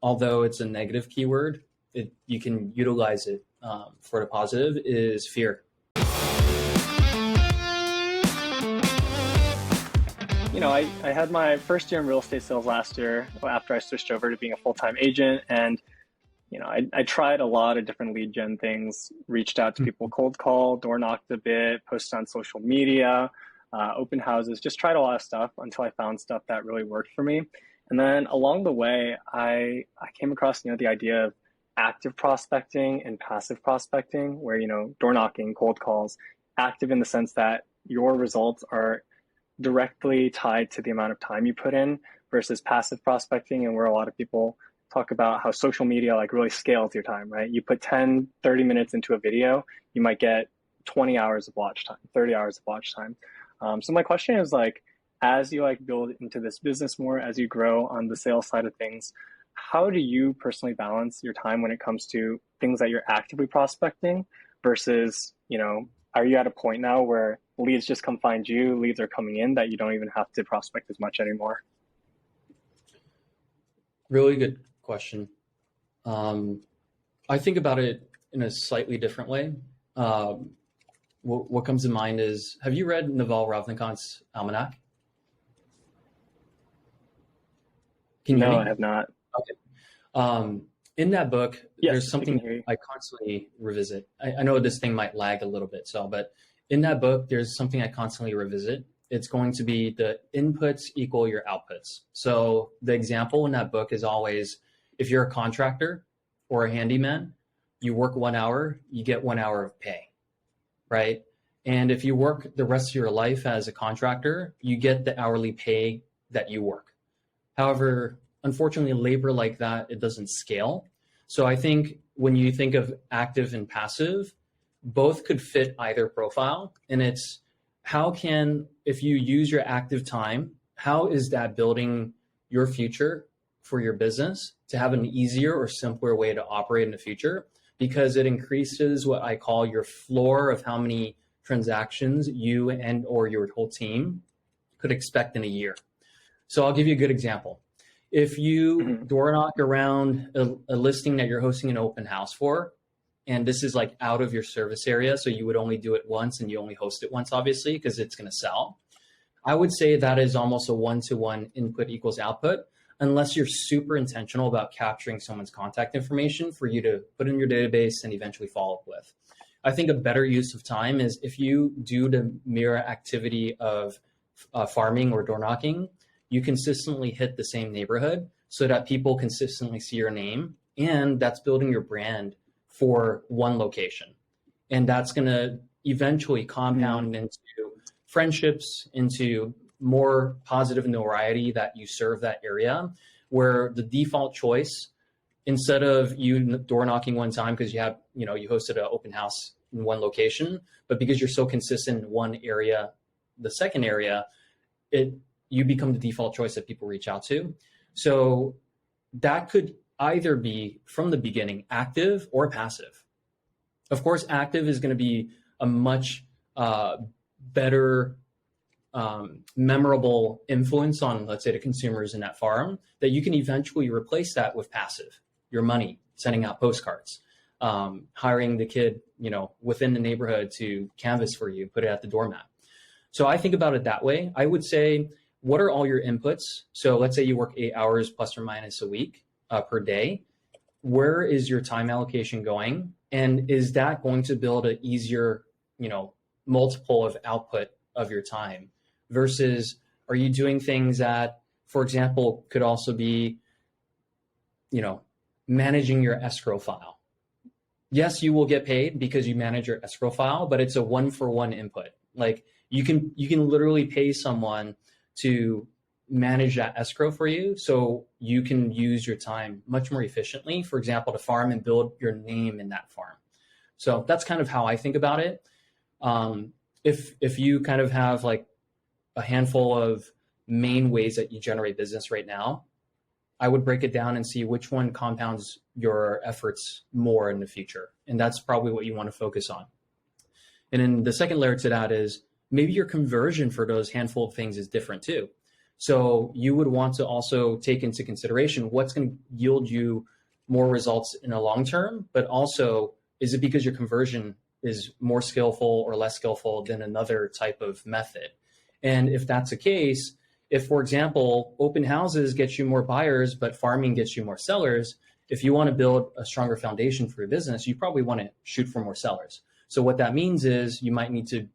although it's a negative keyword, you can utilize it for the positive, is fear. I had my first year in real estate sales last year after I switched over to being a full-time agent. And, I tried a lot of different lead gen things, reached out to people, cold called, door knocked a bit, posted on social media, open houses, just tried a lot of stuff until I found stuff that really worked for me. And then along the way, I came across, the idea of active prospecting and passive prospecting, where, door knocking, cold calls, active in the sense that your results are directly tied to the amount of time you put in, versus passive prospecting, and where a lot of people talk about how social media really scales your time, right? You put 10, 30 minutes into a video, you might get 20 hours of watch time, 30 hours of watch time. So my question is as you build into this business more, as you grow on the sales side of things, how do you personally balance your time when it comes to things that you're actively prospecting versus, are you at a point now where leads just come find you, leads are coming in that you don't even have to prospect as much anymore? Really good question. I think about it in a slightly different way. What comes to mind is, have you read Naval Ravikant's Almanac? No, I have not. Okay. In that book, yes, there's something I constantly revisit. I know this thing might lag a little bit, but in that book, there's something I constantly revisit. It's going to be the inputs equal your outputs. So the example in that book is always, if you're a contractor or a handyman, you work 1 hour, you get 1 hour of pay, right? And if you work the rest of your life as a contractor, you get the hourly pay that you work. However, unfortunately, labor like that, it doesn't scale. So I think when you think of active and passive, both could fit either profile. And it's if you use your active time, how is that building your future for your business to have an easier or simpler way to operate in the future? Because it increases what I call your floor of how many transactions you and or your whole team could expect in a year. So I'll give you a good example. If you door knock around a listing that you're hosting an open house for, and this is out of your service area, so you would only do it once and you only host it once, obviously, because it's going to sell. I would say that is almost a one-to-one input equals output, unless you're super intentional about capturing someone's contact information for you to put in your database and eventually follow up with. I think a better use of time is if you do the mere activity of farming or door knocking, you consistently hit the same neighborhood so that people consistently see your name, and that's building your brand for one location. And that's going to eventually compound into friendships, into more positive notoriety that you serve that area, where the default choice, instead of you door knocking one time because you have, you hosted an open house in one location, but because you're so consistent in one area, the second area, you become the default choice that people reach out to. So that could either be from the beginning active or passive. Of course, active is going to be a much better memorable influence on, let's say, the consumers in that farm, that you can eventually replace that with passive, your money, sending out postcards, hiring the kid, within the neighborhood to canvas for you, put it at the doormat. So I think about it that way. I would say, what are all your inputs? So let's say you work 8 hours plus or minus a week per day. Where is your time allocation going? And is that going to build an easier, multiple of output of your time? Versus, are you doing things that, for example, could also be, managing your escrow file? Yes, you will get paid because you manage your escrow file, but it's a one-for-one input. You can literally pay someone to manage that escrow for you, so you can use your time much more efficiently, for example, to farm and build your name in that farm. So that's kind of how I think about it. If you kind of have a handful of main ways that you generate business right now, I would break it down and see which one compounds your efforts more in the future. And that's probably what you want to focus on. And then the second layer to that is maybe your conversion for those handful of things is different too. So you would want to also take into consideration what's going to yield you more results in the long term, but also is it because your conversion is more skillful or less skillful than another type of method? And if that's the case, if, for example, open houses get you more buyers, but farming gets you more sellers, if you want to build a stronger foundation for your business, you probably want to shoot for more sellers. So what that means is you might need to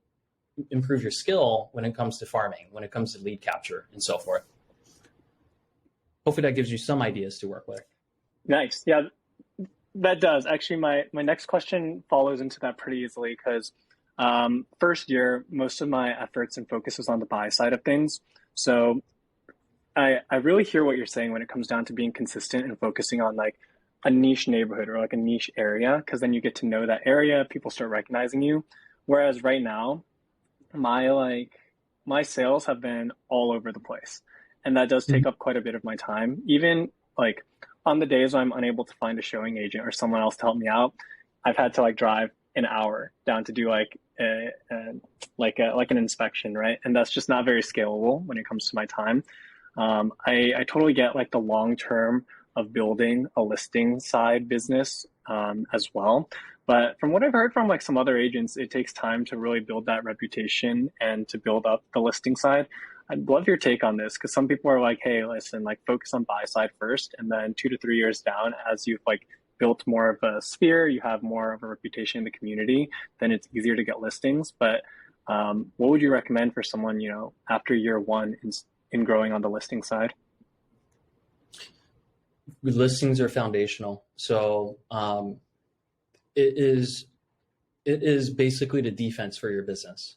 improve your skill when it comes to farming, when it comes to lead capture and so forth. Hopefully that gives you some ideas to work with. Nice. Yeah, that does. Actually, my next question follows into that pretty easily because first year, most of my efforts and focus was on the buy side of things. So I really hear what you're saying when it comes down to being consistent and focusing on like a niche neighborhood or like a niche area, because then you get to know that area, people start recognizing you. Whereas right now, my sales have been all over the place, and that does take up quite a bit of my time. Even like on the days when I'm unable to find a showing agent or someone else to help me out, I've had to like drive an hour down to do like an inspection, right? And that's just not very scalable when it comes to my time. I totally get like the long term of building a listing side business as well. But from what I've heard from like some other agents, it takes time to really build that reputation and to build up the listing side. I'd love your take on this because some people are like, hey, listen, like focus on buy side first, and then 2 to 3 years down, as you've like built more of a sphere, you have more of a reputation in the community, then it's easier to get listings. But what would you recommend for someone, you know, after year one in growing on the listing side? Listings are foundational. So it is basically the defense for your business,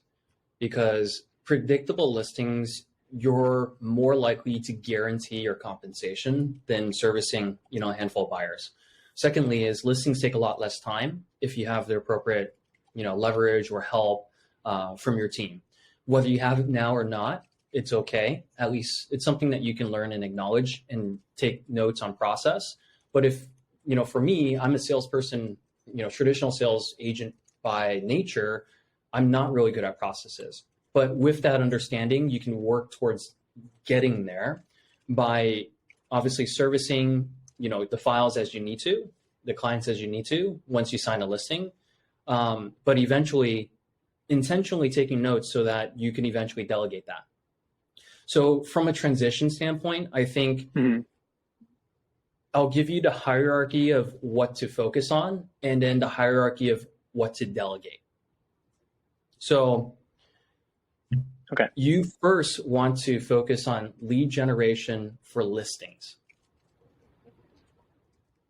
because predictable listings, you're more likely to guarantee your compensation than servicing, you know, a handful of buyers. Secondly, is listings take a lot less time if you have the appropriate, you know, leverage or help from your team. Whether you have it now or not, it's okay. At least it's something that you can learn and acknowledge and take notes on process. But if, you know, for me, I'm a salesperson, you know, traditional sales agent by nature, I'm not really good at processes. But with that understanding, you can work towards getting there by obviously servicing, you know, the files as you need to, the clients as you need to once you sign a listing, but eventually intentionally taking notes so that you can eventually delegate that. So from a transition standpoint, I think I'll give you the hierarchy of what to focus on and then the hierarchy of what to delegate. So okay, you first want to focus on lead generation for listings.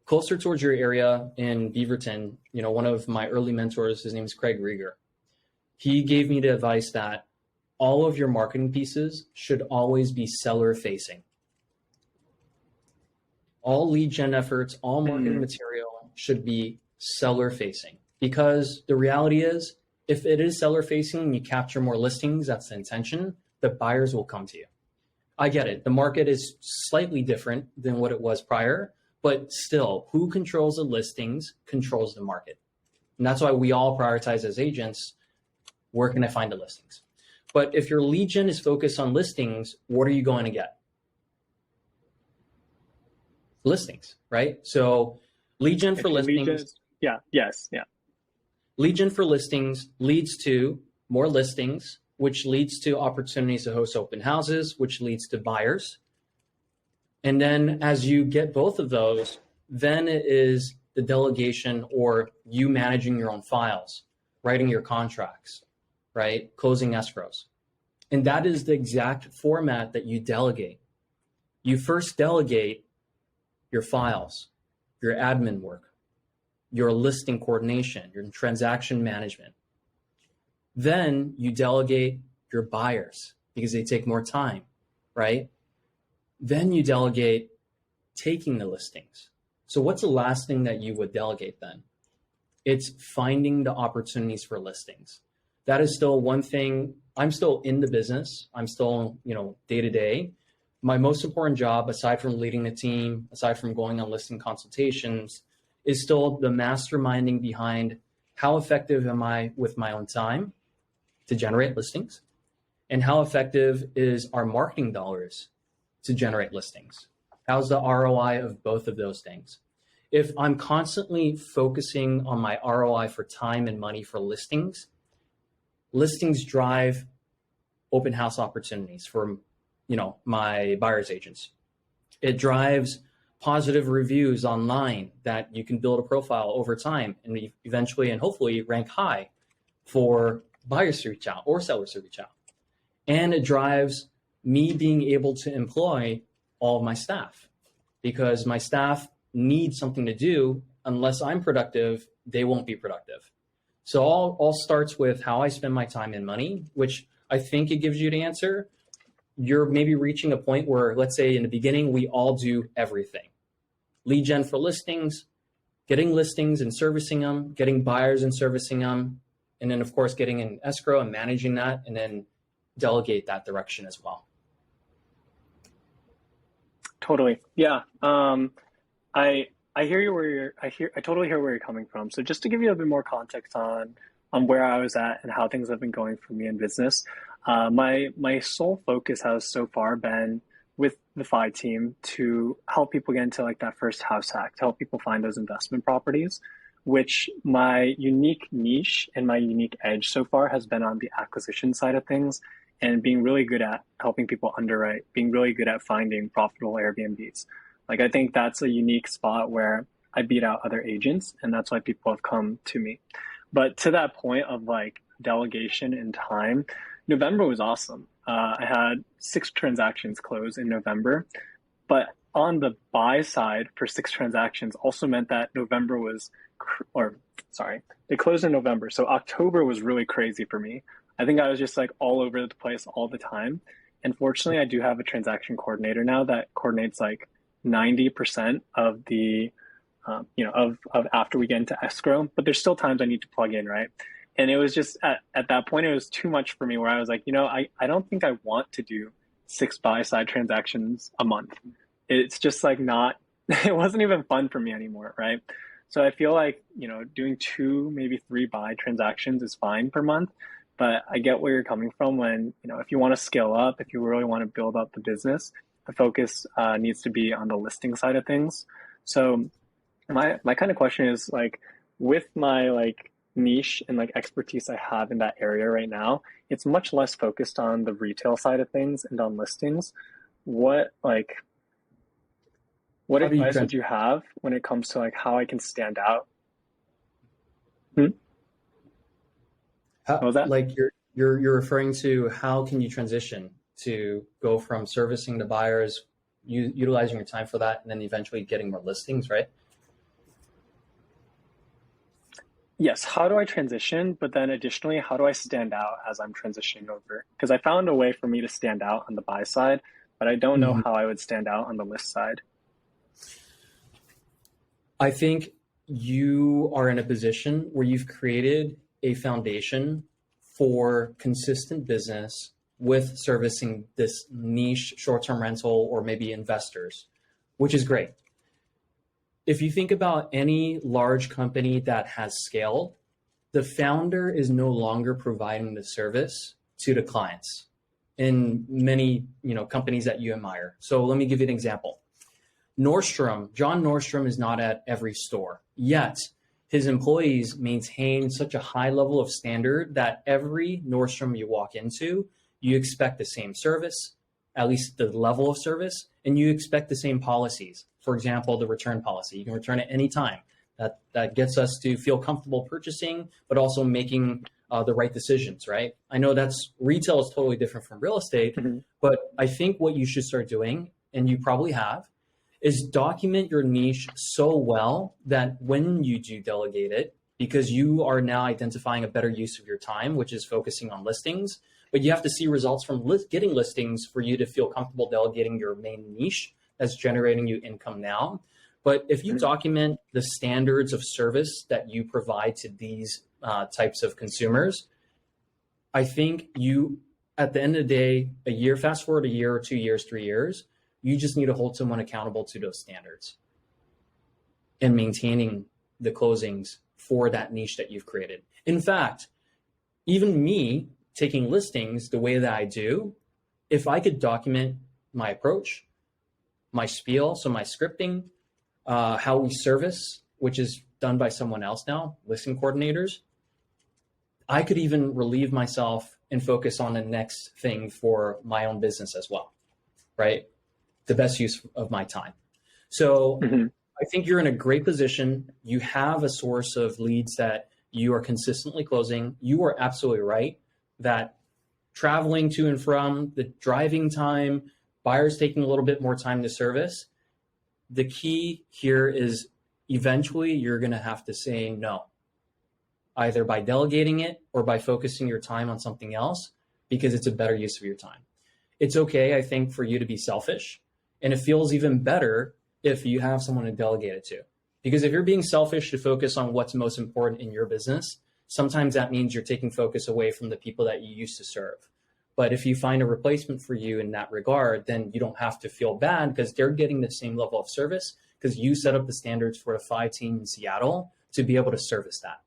Closer towards your area in Beaverton, you know, one of my early mentors, his name is Craig Rieger. He gave me the advice that all of your marketing pieces should always be seller facing. All lead gen efforts, all marketing material should be seller facing, because the reality is, if it is seller facing and you capture more listings, that's the intention, the buyers will come to you. I get it. The market is slightly different than what it was prior, but still, who controls the listings controls the market. And that's why we all prioritize as agents, where can I find the listings? But if your lead gen is focused on listings, what are you going to get? Listings, right? So lead gen for listings. Lead gen for listings leads to more listings, which leads to opportunities to host open houses, which leads to buyers. And then as you get both of those, then it is the delegation or you managing your own files, writing your contracts, right? Closing escrows. And that is the exact format that you delegate. You first delegate your files, your admin work, your listing coordination, your transaction management. Then you delegate your buyers because they take more time, right? Then you delegate taking the listings. So what's the last thing that you would delegate then? It's finding the opportunities for listings. That is still one thing. I'm still in the business. I'm still, you know, day to day. My most important job, aside from leading the team, aside from going on listing consultations, is still the masterminding behind how effective am I with my own time to generate listings? And how effective is our marketing dollars to generate listings? How's the ROI of both of those things? If I'm constantly focusing on my ROI for time and money for listings, listings drive open house opportunities for, my buyer's agents. It drives positive reviews online that you can build a profile over time and eventually and hopefully rank high for buyers to reach out or sellers to reach out. And it drives me being able to employ all of my staff, because my staff need something to do. Unless I'm productive, they won't be productive. So all starts with how I spend my time and money, which I think it gives you the answer. You're maybe reaching a point where, let's say in the beginning, we all do everything. Lead gen for listings, getting listings and servicing them, getting buyers and servicing them, and then of course getting an escrow and managing that, and then delegate that direction as well. Totally. Yeah. I hear you I totally hear where you're coming from. So just to give you a bit more context on where I was at and how things have been going for me in business, my sole focus has so far been with the FI team to help people get into like that first house hack, to help people find those investment properties, which my unique niche and my unique edge so far has been on the acquisition side of things and being really good at helping people underwrite, being really good at finding profitable Airbnbs. Like, I think that's a unique spot where I beat out other agents, and that's why people have come to me. But to that point of like delegation and time, November was awesome. I had 6 transactions close in November, but on the buy side for 6 transactions also meant that November was, they closed in November. So October was really crazy for me. I think I was just like all over the place all the time. And fortunately, I do have a transaction coordinator now that coordinates like 90% of the, of after we get into escrow, but there's still times I need to plug in, right? And it was just at that point, it was too much for me where I was like, I don't think I want to do 6 buy-side transactions a month. It's just like not, it wasn't even fun for me anymore, right? So I feel like, doing 2, maybe 3 buy transactions is fine per month, but I get where you're coming from when, if you want to scale up, if you really want to build up the business, the focus needs to be on the listing side of things. So my kind of question is like, with my like niche and like expertise I have in that area right now, it's much less focused on the retail side of things and on listings. What advice would you have when it comes to like how I can stand out? What was that? Like you're referring to how can you transition to go from servicing the buyers, utilizing your time for that, and then eventually getting more listings, right? Yes. How do I transition? But then additionally, how do I stand out as I'm transitioning over? Because I found a way for me to stand out on the buy side, but I don't know how I would stand out on the list side. I think you are in a position where you've created a foundation for consistent business with servicing this niche short-term rental or maybe investors, which is great. If you think about any large company that has scaled, the founder is no longer providing the service to the clients in many companies that you admire. So let me give you an example. John Nordstrom is not at every store, yet his employees maintain such a high level of standard that every Nordstrom you walk into, you expect the same service, at least the level of service, and you expect the same policies. For example, the return policy. You can return at any time. That gets us to feel comfortable purchasing, but also making the right decisions, right? I know retail is totally different from real estate, but I think what you should start doing, and you probably have, is document your niche so well that when you do delegate it, because you are now identifying a better use of your time, which is focusing on listings, but you have to see results from getting listings for you to feel comfortable delegating your main niche that's generating you income now. But if you document the standards of service that you provide to these types of consumers, I think you, at the end of the day, fast forward a year or 2 years, 3 years, you just need to hold someone accountable to those standards and maintaining the closings for that niche that you've created. In fact, even me, taking listings the way that I do, if I could document my approach, my spiel, so my scripting, how we service, which is done by someone else now, listing coordinators, I could even relieve myself and focus on the next thing for my own business as well, right? The best use of my time. So I think you're in a great position. You have a source of leads that you are consistently closing. You are absolutely right that traveling to and from, the driving time, buyers taking a little bit more time to service, the key here is eventually you're going to have to say no, either by delegating it or by focusing your time on something else, because it's a better use of your time. It's okay, I think, for you to be selfish. And it feels even better if you have someone to delegate it to. Because if you're being selfish to focus on what's most important in your business, sometimes that means you're taking focus away from the people that you used to serve. But if you find a replacement for you in that regard, then you don't have to feel bad because they're getting the same level of service because you set up the standards for the 5 team in Seattle to be able to service that.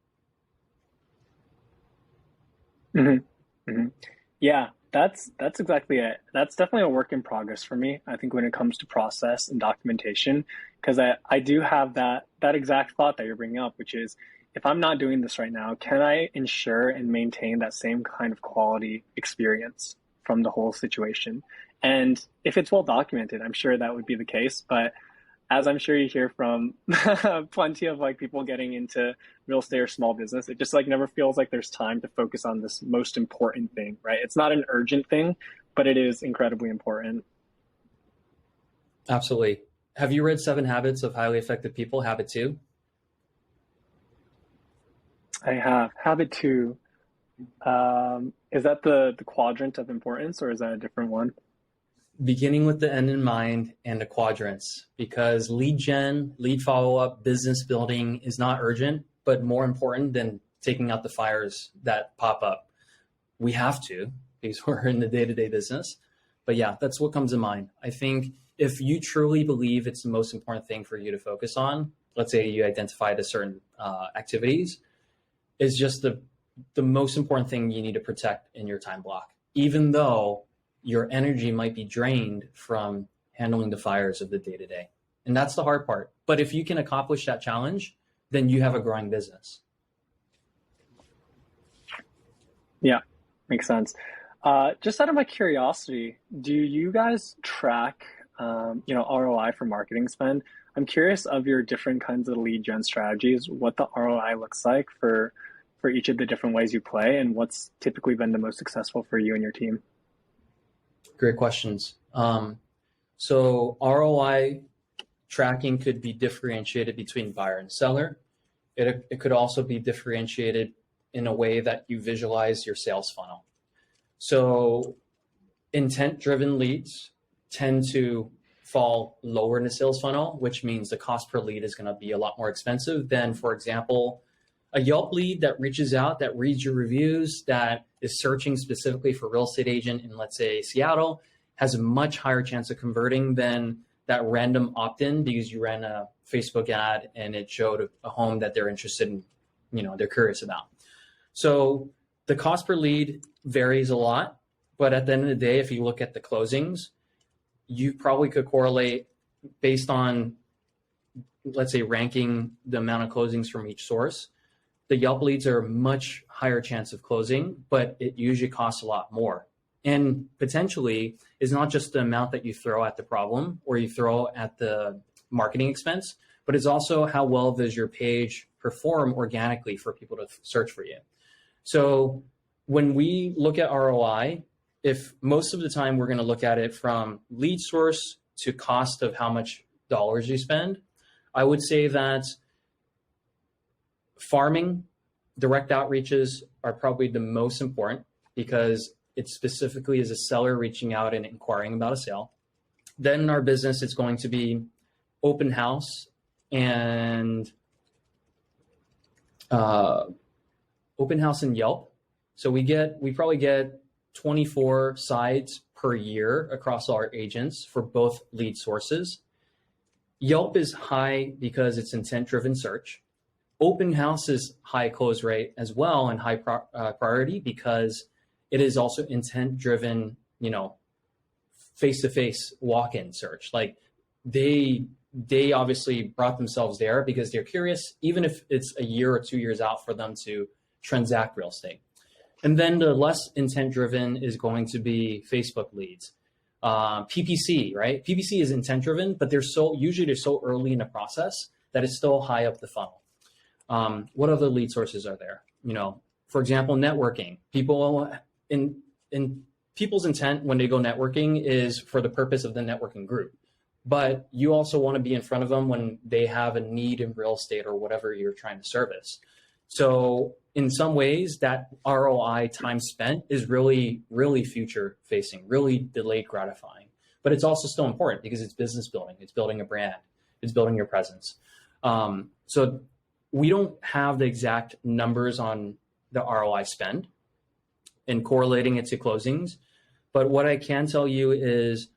Yeah, that's exactly it. That's definitely a work in progress for me. I think when it comes to process and documentation, because I do have that exact thought that you're bringing up, which is if I'm not doing this right now, can I ensure and maintain that same kind of quality experience from the whole situation? And if it's well documented, I'm sure that would be the case. But as I'm sure you hear from plenty of like people getting into real estate or small business, it just like never feels like there's time to focus on this most important thing, right? It's not an urgent thing, but it is incredibly important. Absolutely. Have you read 7 Habits of Highly Effective People, Habit 2? I have. Habit 2. Is that the quadrant of importance or is that a different one? Beginning with the end in mind and the quadrants, because lead gen, lead follow-up, business building is not urgent, but more important than taking out the fires that pop up. We have to, because we're in the day-to-day business. But yeah, that's what comes to mind. I think if you truly believe it's the most important thing for you to focus on, let's say you identified a certain activities, is just the most important thing you need to protect in your time block, even though your energy might be drained from handling the fires of the day-to-day. And that's the hard part. But if you can accomplish that challenge, then you have a growing business. Yeah, makes sense. Just out of my curiosity, do you guys track, ROI for marketing spend? I'm curious of your different kinds of lead gen strategies, what the ROI looks like for each of the different ways you play, and what's typically been the most successful for you and your team. Great questions. So ROI tracking could be differentiated between buyer and seller. It could also be differentiated in a way that you visualize your sales funnel. So intent-driven leads tend to fall lower in the sales funnel, which means the cost per lead is going to be a lot more expensive than, for example, a Yelp lead that reaches out, that reads your reviews, that is searching specifically for real estate agent in, let's say, Seattle, has a much higher chance of converting than that random opt-in because you ran a Facebook ad and it showed a home that they're interested in, they're curious about. So the cost per lead varies a lot, but at the end of the day, if you look at the closings, you probably could correlate based on, let's say, ranking the amount of closings from each source. The Yelp leads are a much higher chance of closing, but it usually costs a lot more. And potentially is not just the amount that you throw at the problem or you throw at the marketing expense, but it's also how well does your page perform organically for people to search for you. So when we look at ROI, if most of the time we're going to look at it from lead source to cost of how much dollars you spend, I would say that farming, direct outreaches are probably the most important because it specifically is a seller reaching out and inquiring about a sale. Then in our business, it's going to be open house and Yelp. So we probably get 24 sides per year across our agents for both lead sources. Yelp is high because it's intent-driven search. Open house is high close rate as well and high priority because it is also intent driven, face-to-face walk-in search. Like they obviously brought themselves there because they're curious, even if it's a year or 2 years out for them to transact real estate. And then the less intent driven is going to be Facebook leads. PPC, right? PPC is intent driven, but they're so early in the process that it's still high up the funnel. What other lead sources are there? For example, networking. People in people's intent when they go networking is for the purpose of the networking group. But you also want to be in front of them when they have a need in real estate or whatever you're trying to service. So in some ways, that ROI time spent is really, really future facing, really delayed gratifying. But it's also still important because it's business building. It's building a brand. It's building your presence. So we don't have the exact numbers on the ROI spend and correlating it to closings. But what I can tell you is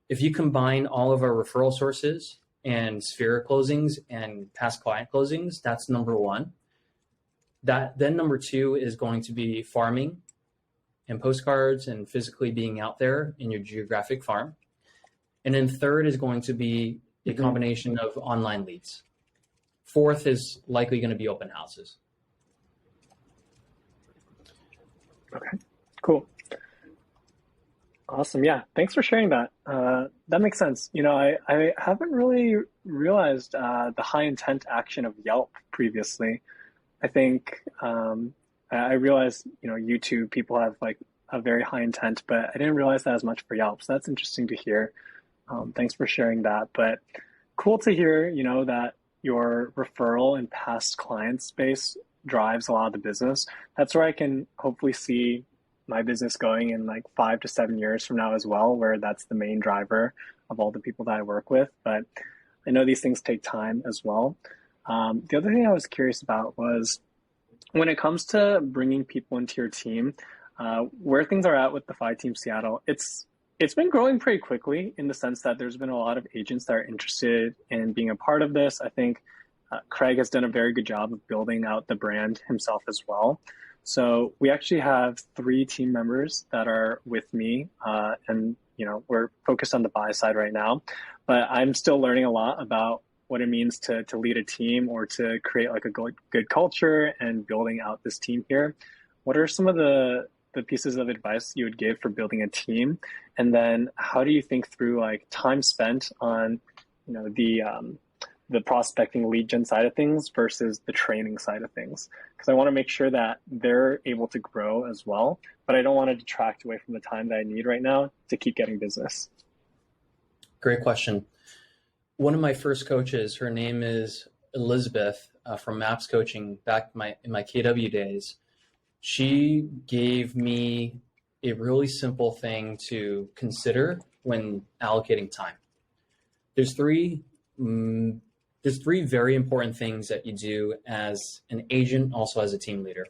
if you combine all of our referral sources and Sphere closings and past client closings, that's number one. Then number two is going to be farming and postcards and physically being out there in your geographic farm. And then third is going to be a combination of online leads. Fourth is likely going to be open houses. Okay, cool. Awesome. Yeah. Thanks for sharing that. That makes sense. I haven't really realized the high intent action of Yelp previously. I think I realized, YouTube people have like a very high intent, but I didn't realize that as much for Yelp. So that's interesting to hear. Thanks for sharing that. But cool to hear, that your referral and past client space drives a lot of the business. That's where I can hopefully see my business going in like 5 to 7 years from now as well, where that's the main driver of all the people that I work with. But I know these things take time as well. The other thing I was curious about was when it comes to bringing people into your team, where things are at with the FI Team Seattle, it's been growing pretty quickly in the sense that there's been a lot of agents that are interested in being a part of this. I think Craig has done a very good job of building out the brand himself as well. So we actually have 3 team members that are with me, and we're focused on the buy side right now. But I'm still learning a lot about what it means to lead a team or to create like a good culture and building out this team here. What are some of the pieces of advice you would give for building a team? And then how do you think through like time spent on, the prospecting lead gen side of things versus the training side of things? Because I want to make sure that they're able to grow as well, but I don't want to detract away from the time that I need right now to keep getting business. Great question. One of my first coaches, her name is Elizabeth from MAPS Coaching back in my KW days. She gave me a really simple thing to consider when allocating time. There's three very important things that you do as an agent, also as a team leader.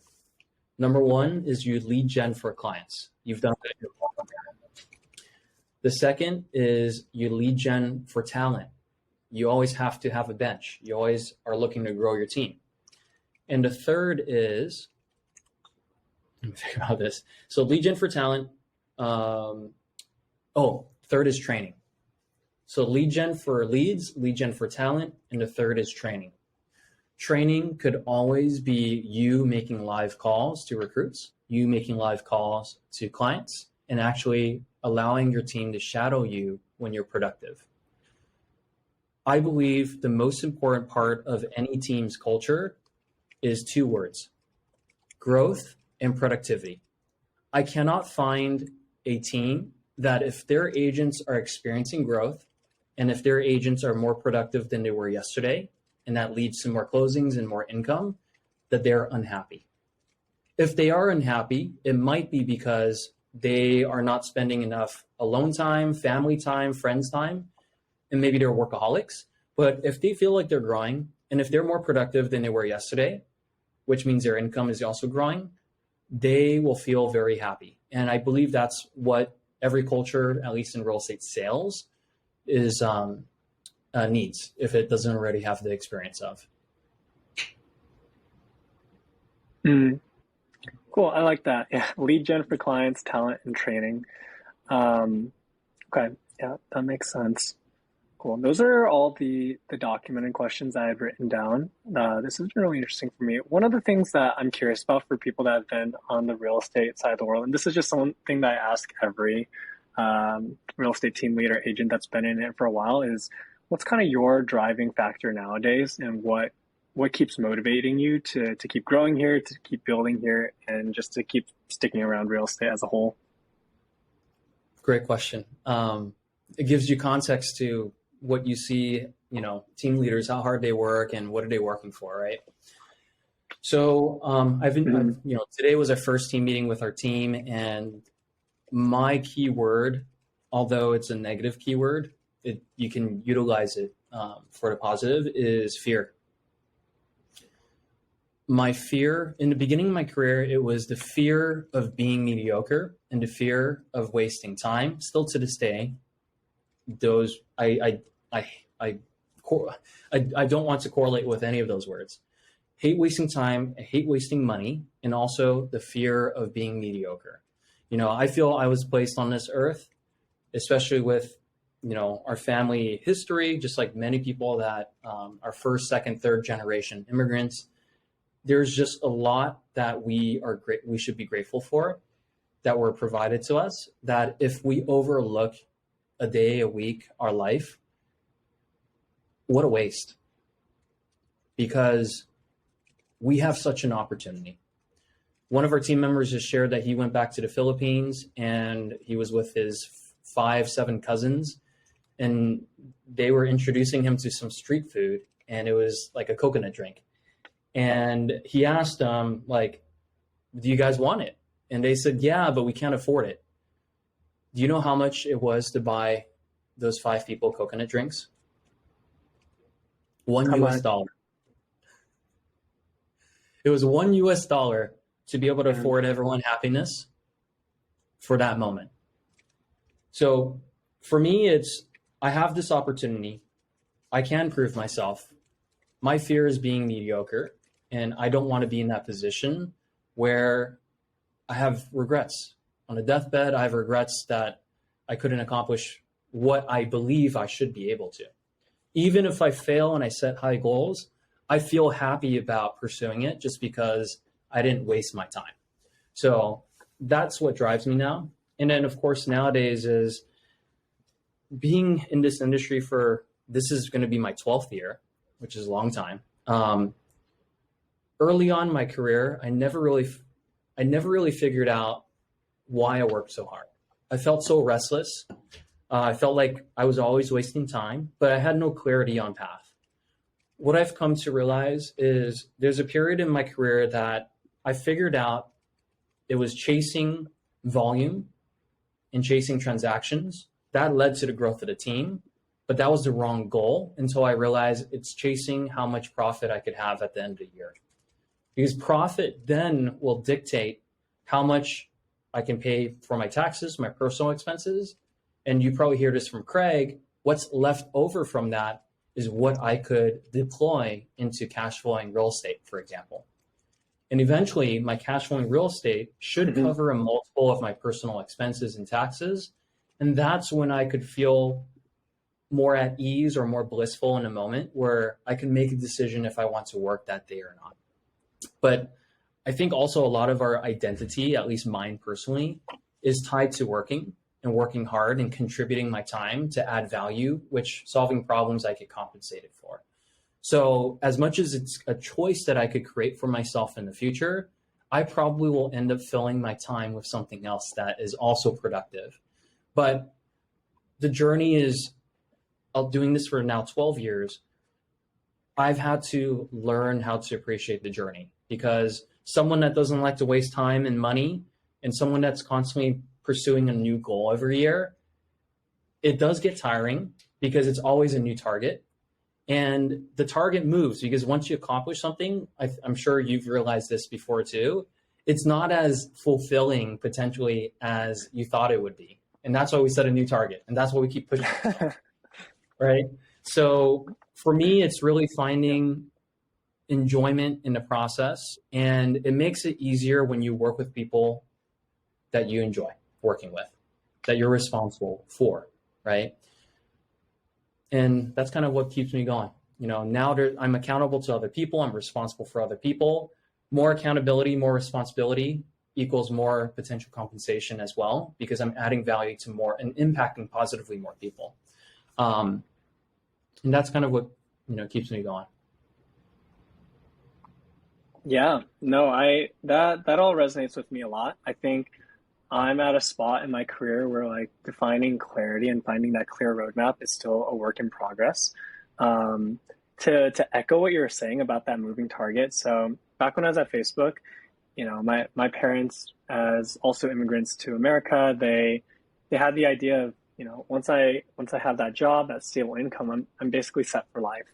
Number one is you lead gen for clients. You've done that. The second is you lead gen for talent. You always have to have a bench. You always are looking to grow your team. And the third is, let me think about this. So lead gen for talent. Third is training. So lead gen for leads, lead gen for talent, and the third is training. Training could always be you making live calls to recruits, you making live calls to clients, and actually allowing your team to shadow you when you're productive. I believe the most important part of any team's culture is 2 words: growth and productivity. I cannot find a team that if their agents are experiencing growth and if their agents are more productive than they were yesterday, and that leads to more closings and more income, that they're unhappy. If they are unhappy, it might be because they are not spending enough alone time, family time, friends time, and maybe they're workaholics. But if they feel like they're growing, and if they're more productive than they were yesterday, which means their income is also growing, they will feel very happy. And I believe that's what every culture, at least in real estate sales, is needs if it doesn't already have the experience of. Cool. I like that. Yeah. Lead gen for clients, talent, and training. Um, okay. Yeah, that makes sense. Cool. Those are all the documented questions I had written down. This has been really interesting for me. One of the things that I'm curious about for people that have been on the real estate side of the world, and this is just something that I ask every real estate team leader agent that's been in it for a while, is what's kind of your driving factor nowadays, and what keeps motivating you to keep growing here, to keep building here, and just to keep sticking around real estate as a whole? Great question. It gives you context to what you see, team leaders, how hard they work and what are they working for, right? So today was our first team meeting with our team, and my keyword, although it's a negative keyword, you can utilize it for the positive, is fear. My fear in the beginning of my career, it was the fear of being mediocre and the fear of wasting time. Still to this day, those I don't want to correlate with any of those words. Hate wasting time, I hate wasting money, and also the fear of being mediocre. I feel I was placed on this earth, especially with our family history, just like many people that are first, second, third generation immigrants. There's just a lot that we should be grateful for that were provided to us, that if we overlook a day, a week, our life, what a waste. Because we have such an opportunity. One of our team members just shared that he went back to the Philippines and he was with his 5-7 cousins, and they were introducing him to some street food, and it was like a coconut drink. And he asked them, do you guys want it? And they said, yeah, but we can't afford it. Do you know how much it was to buy those 5 people coconut drinks? $1. It was $1 to be able to afford everyone happiness for that moment. So for me, I have this opportunity. I can prove myself. My fear is being mediocre, and I don't want to be in that position where I have regrets. On a deathbed, I have regrets that I couldn't accomplish what I believe I should be able to. Even if I fail and I set high goals, I feel happy about pursuing it just because I didn't waste my time. So that's what drives me now. And then, of course, nowadays is being in this industry this is going to be my 12th year, which is a long time. Early on in my career, I never really figured out why I worked so hard. I felt so restless. I felt like I was always wasting time, but I had no clarity on path. What I've come to realize is there's a period in my career that I figured out it was chasing volume and chasing transactions. That led to the growth of the team, but that was the wrong goal until I realized it's chasing how much profit I could have at the end of the year. Because profit then will dictate how much I can pay for my taxes, my personal expenses. And you probably hear this from Craig, what's left over from that is what I could deploy into cash flowing real estate, for example. And eventually my cash flowing real estate should cover a multiple of my personal expenses and taxes. And that's when I could feel more at ease or more blissful in a moment where I can make a decision if I want to work that day or not. But I think also a lot of our identity, at least mine personally, is tied to working and working hard and contributing my time to add value, which solving problems I get compensated for. So as much as it's a choice that I could create for myself in the future, I probably will end up filling my time with something else that is also productive. But the journey is, doing this for now 12 years, I've had to learn how to appreciate the journey, because someone that doesn't like to waste time and money and someone that's constantly pursuing a new goal every year, it does get tiring because it's always a new target. And the target moves because once you accomplish something, I'm sure you've realized this before too, it's not as fulfilling potentially as you thought it would be. And that's why we set a new target. And that's why we keep pushing ourselves, right? So for me, it's really finding enjoyment in the process, and it makes it easier when you work with people that you enjoy working with, that you're responsible for, right? And that's kind of what keeps me going. Now I'm accountable to other people. I'm responsible for other people. More accountability, more responsibility equals more potential compensation as well, because I'm adding value to more and impacting positively more people. And that's kind of what, keeps me going. Yeah, no, that all resonates with me a lot. I think I'm at a spot in my career where like defining clarity and finding that clear roadmap is still a work in progress. Um, to echo what you were saying about that moving target. So back when I was at Facebook, my parents, as also immigrants to America, they had the idea of, once I have that job, that stable income, I'm basically set for life.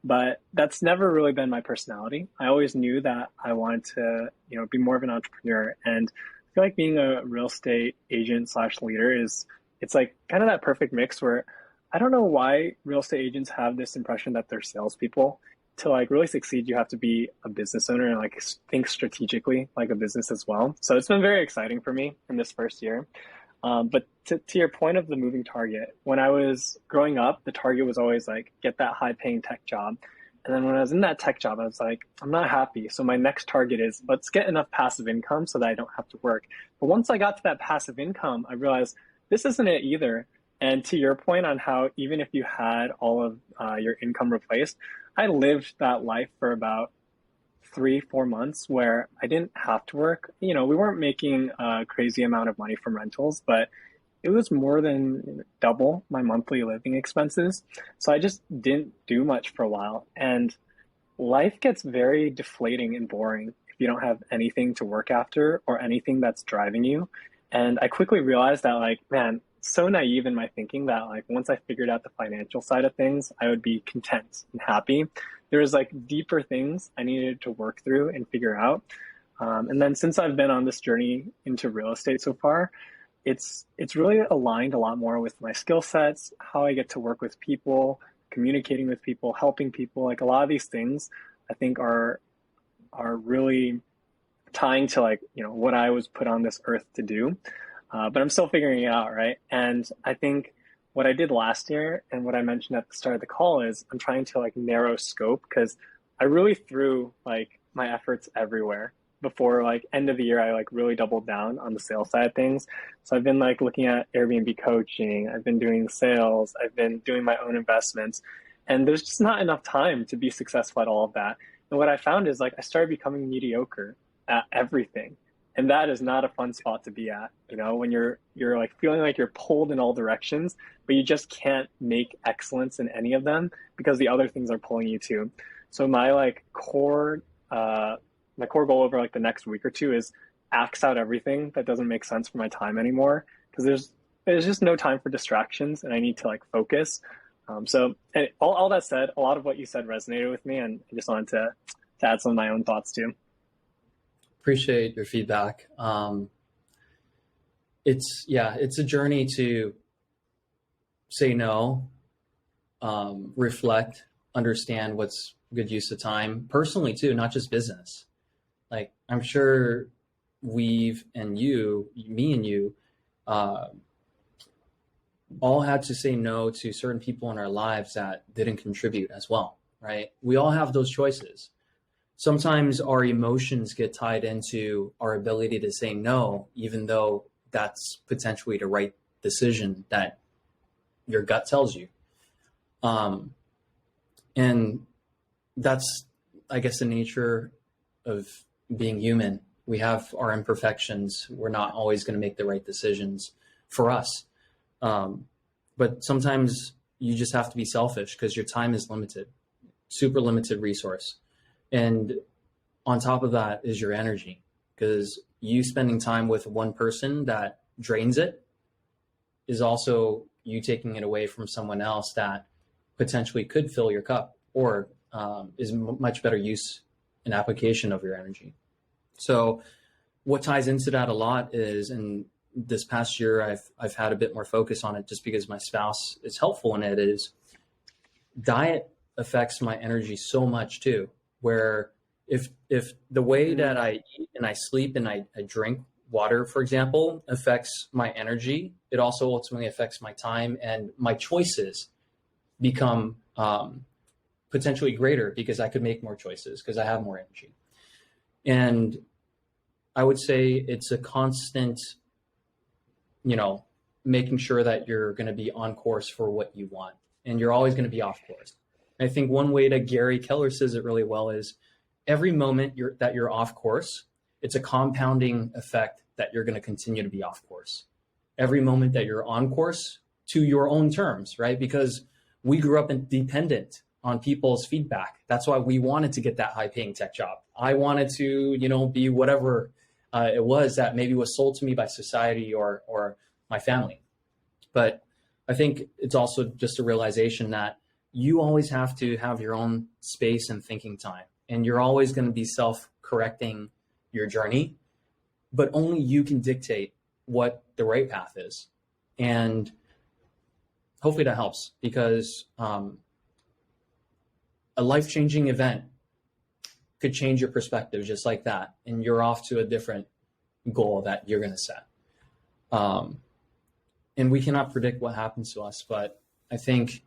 But that's never really been my personality. I always knew that I wanted to, be more of an entrepreneur. And I feel like being a real estate agent slash leader it's like kind of that perfect mix where I don't know why real estate agents have this impression that they're salespeople. To like really succeed, you have to be a business owner and like think strategically like a business as well. So it's been very exciting for me in this first year. But to your point of the moving target, when I was growing up, the target was always like get that high paying tech job. And then when I was in that tech job, I was like, I'm not happy. So my next target is let's get enough passive income so that I don't have to work. But once I got to that passive income, I realized this isn't it either. And to your point on how even if you had all of your income replaced, I lived that life for about 3, 4 months where I didn't have to work. We weren't making a crazy amount of money from rentals, but it was more than double my monthly living expenses. So I just didn't do much for a while. And life gets very deflating and boring if you don't have anything to work after or anything that's driving you. And I quickly realized that, like, man, so naive in my thinking that like once I figured out the financial side of things, I would be content and happy. There was like deeper things I needed to work through and figure out. And then since I've been on this journey into real estate so far, it's really aligned a lot more with my skill sets, how I get to work with people, communicating with people, helping people. Like a lot of these things I think are really tying to like, what I was put on this earth to do. But I'm still figuring it out, right? And I think what I did last year and what I mentioned at the start of the call is I'm trying to like narrow scope because I really threw like my efforts everywhere. Before like end of the year, I like really doubled down on the sales side of things. So I've been like looking at Airbnb coaching, I've been doing sales, I've been doing my own investments, and there's just not enough time to be successful at all of that. And what I found is like I started becoming mediocre at everything. And that is not a fun spot to be at, when you're like feeling like you're pulled in all directions, but you just can't make excellence in any of them because the other things are pulling you too. So my core goal over like the next week or two is axe out everything that doesn't make sense for my time anymore because there's just no time for distractions and I need to like focus. So and all that said, a lot of what you said resonated with me, and I just wanted to add some of my own thoughts too. Appreciate your feedback. It's a journey to say no, reflect, understand what's good use of time personally too, not just business. Like I'm sure me and you, all had to say no to certain people in our lives that didn't contribute as well, right? We all have those choices. Sometimes our emotions get tied into our ability to say no, even though that's potentially the right decision that your gut tells you. And that's, I guess, the nature of being human. We have our imperfections. We're not always going to make the right decisions for us. But sometimes you just have to be selfish because your time is limited, super limited resource. And on top of that is your energy, because you spending time with one person that drains it is also you taking it away from someone else that potentially could fill your cup or is much better use and application of your energy. So what ties into that a lot is, and this past year I've had a bit more focus on it just because my spouse is helpful in it, is diet affects my energy so much too. where if the way that I eat and I sleep and I drink water, for example, affects my energy, it also ultimately affects my time, and my choices become potentially greater because I could make more choices because I have more energy. And I would say it's a constant, making sure that you're going to be on course for what you want, and you're always going to be off course. I think one way that Gary Keller says it really well is every moment that you're off course, it's a compounding effect that you're going to continue to be off course. Every moment that you're on course, to your own terms, right? Because we grew up dependent on people's feedback. That's why we wanted to get that high paying tech job. I wanted to, be whatever it was that maybe was sold to me by society or my family. But I think it's also just a realization that you always have to have your own space and thinking time, and you're always going to be self-correcting your journey, but only you can dictate what the right path is. And hopefully that helps, because a life-changing event could change your perspective just like that, and you're off to a different goal that you're going to set. And we cannot predict what happens to us, but I think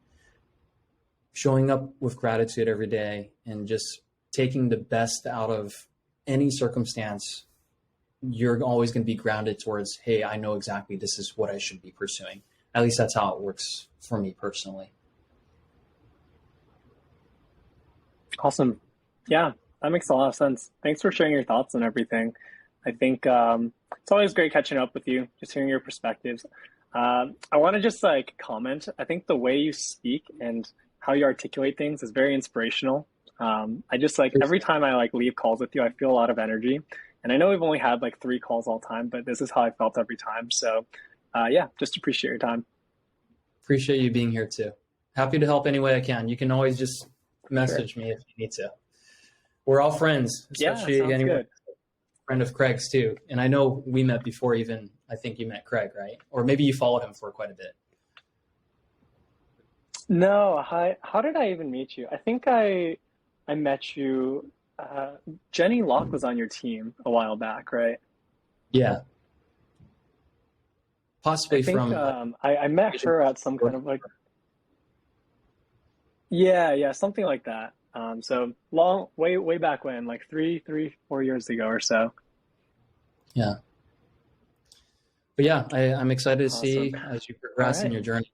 showing up with gratitude every day and just taking the best out of any circumstance, you're always going to be grounded towards, hey, I know exactly this is what I should be pursuing. At least that's how it works for me personally. Awesome. Yeah, that makes a lot of sense. Thanks for sharing your thoughts on everything. I think it's always great catching up with you, just hearing your perspectives. I want to just comment. I think the way you speak and how you articulate things is very inspirational. I just every time I leave calls with you, I feel a lot of energy. And I know we've only had 3 calls all time, but this is how I felt every time. So yeah, just appreciate your time. Appreciate you being here too. Happy to help any way I can. You can always just message me if you need to. We're all friends, especially anyone. Friend of Craig's too. And I know we met before even, I think you met Craig, right? Or maybe you followed him for quite a bit. No, how did I even meet you? I think I met you, Jenny Locke was on your team a while back, right? Yeah. Possibly I think, I met her at some kind of yeah, something like that. So long, way back when, 4 years ago or so. Yeah. But yeah, I'm excited to see as you progress in your journey.